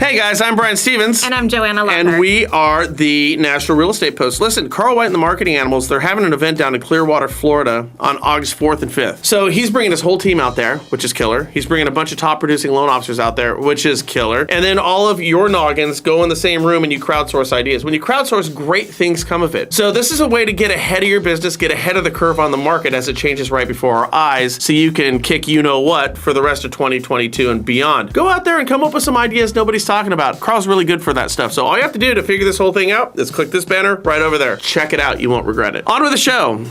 Hey guys, I'm Brian Stevens. And I'm Joanna Lover. And we are the National Real Estate Post. Listen, Carl White and the Marketing Animals, they're having an event down in Clearwater, Florida on August 4th and 5th. So he's bringing his whole team out there, which is killer. He's bringing a bunch of top producing loan officers out there, which is killer. And then all of your noggins go in the same room and you crowdsource ideas. When you crowdsource, great things come of it. So this is a way to get ahead of your business, get ahead of the curve on the market as it changes right before our eyes, so you can kick you-know-what for the rest of 2022 and beyond. Go out there and come up with some ideas nobody's talking about. Carl's really good for that stuff. So all you have to do to figure this whole thing out is click this banner right over there. Check it out. You won't regret it. On with the show.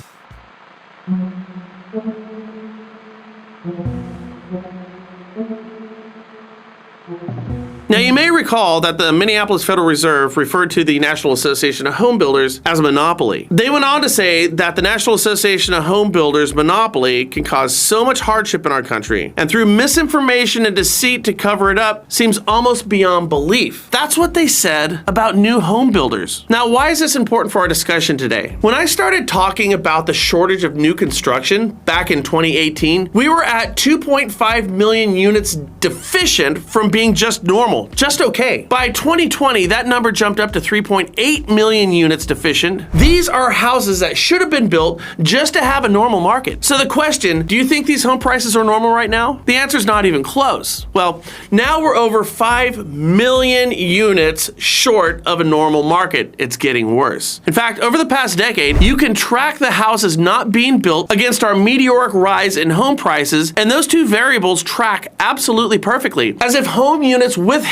Now, you may recall that the Minneapolis Federal Reserve referred to the National Association of Home Builders as a monopoly. They went on to say that the National Association of Home Builders monopoly can cause so much hardship in our country, and through misinformation and deceit to cover it up seems almost beyond belief. That's what they said about new home builders. Now, why is this important for our discussion today? When I started talking about the shortage of new construction back in 2018, we were at 2.5 million units deficient from being just normal. Just okay. By 2020, that number jumped up to 3.8 million units deficient. These are houses that should have been built just to have a normal market. So the question, do you think these home prices are normal right now? The answer is not even close. Well, now we're over 5 million units short of a normal market. It's getting worse. In fact, over the past decade, you can track the houses not being built against our meteoric rise in home prices, and those two variables track absolutely perfectly, as if home units withheld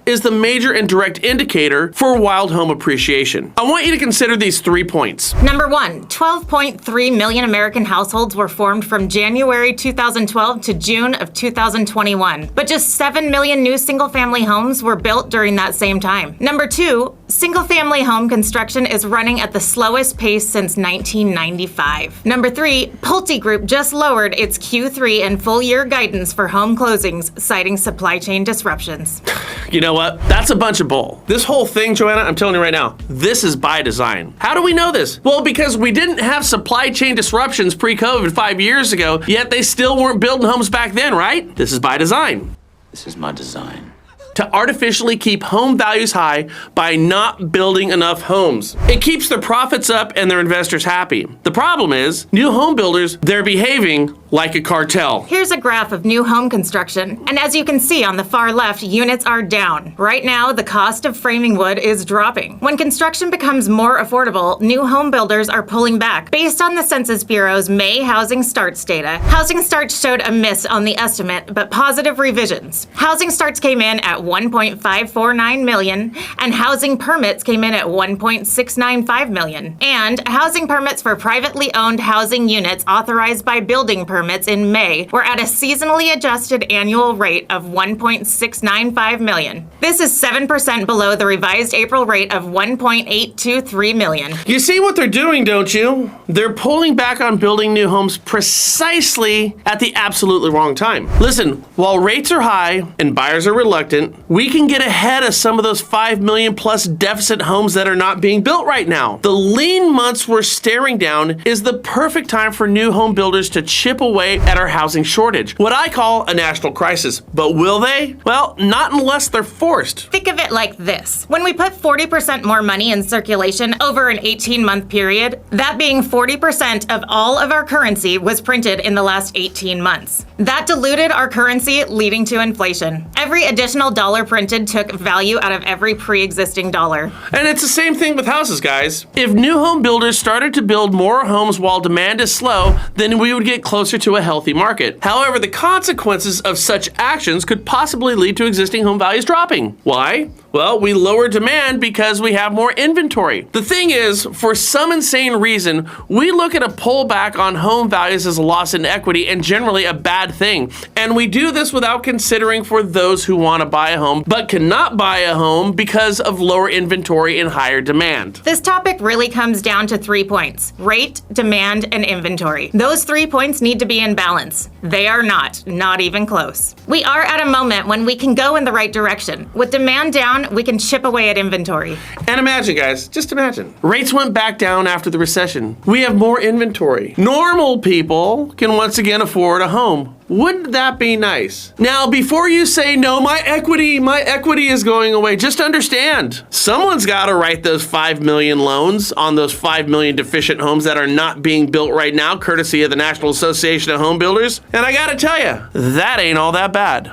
is the major and direct indicator for wild home appreciation. I want you to consider these 3 points. Number one, 12.3 million American households were formed from January 2012 to June of 2021, but just 7 million new single-family homes were built during that same time. Number two, single-family home construction is running at the slowest pace since 1995. Number three, Pulte Group just lowered its Q3 and full-year guidance for home closings, citing supply chain disruptions. You know what? That's a bunch of bull. This whole thing, Joanna, I'm telling you right now, this is by design. How do we know this? Well, because we didn't have supply chain disruptions pre-COVID 5 years ago, yet they still weren't building homes back then, right? This is by design. This is my design. To artificially keep home values high by not building enough homes. It keeps their profits up and their investors happy. The problem is, new home builders, they're behaving like a cartel. Here's a graph of new home construction, and as you can see on the far left, units are down. Right now, the cost of framing wood is dropping. When construction becomes more affordable, new home builders are pulling back. Based on the Census Bureau's May housing starts data, housing starts showed a miss on the estimate, but positive revisions. Housing starts came in at 1.549 million, and housing permits came in at 1.695 million. And housing permits for privately owned housing units authorized by building permits in May were at a seasonally adjusted annual rate of 1.695 million. This is 7% below the revised April rate of 1.823 million. You see what they're doing, don't you? They're pulling back on building new homes precisely at the absolutely wrong time. Listen, while rates are high and buyers are reluctant, we can get ahead of some of those 5 million plus deficit homes that are not being built right now. The lean months we're staring down is the perfect time for new home builders to chip away at our housing shortage, what I call a national crisis. But will they? Well, not unless they're forced. Think of it like this. When we put 40% more money in circulation over an 18-month period, that being 40% of all of our currency was printed in the last 18 months. That diluted our currency, leading to inflation. Every additional dollar printed took value out of every pre-existing dollar. And it's the same thing with houses, guys. If new home builders started to build more homes while demand is slow, then we would get closer to a healthy market. However, the consequences of such actions could possibly lead to existing home values dropping. Why? Well, we lower demand because we have more inventory. The thing is, for some insane reason, we look at a pullback on home values as a loss in equity and generally a bad thing. And we do this without considering for those who want to buy a home but cannot buy a home because of lower inventory and higher demand. This topic really comes down to 3 points: rate, demand, and inventory. Those 3 points need to be in balance. They are not even close. We are at a moment when we can go in the right direction. With demand down down, we can chip away at inventory. And imagine, guys, just imagine. Rates went back down after the recession. We have more inventory. Normal people can once again afford a home. Wouldn't that be nice? Now, before you say, no, my equity is going away, just understand, someone's got to write those 5 million loans on those 5 million deficient homes that are not being built right now, courtesy of the National Association of Home Builders. And I got to tell you, that ain't all that bad.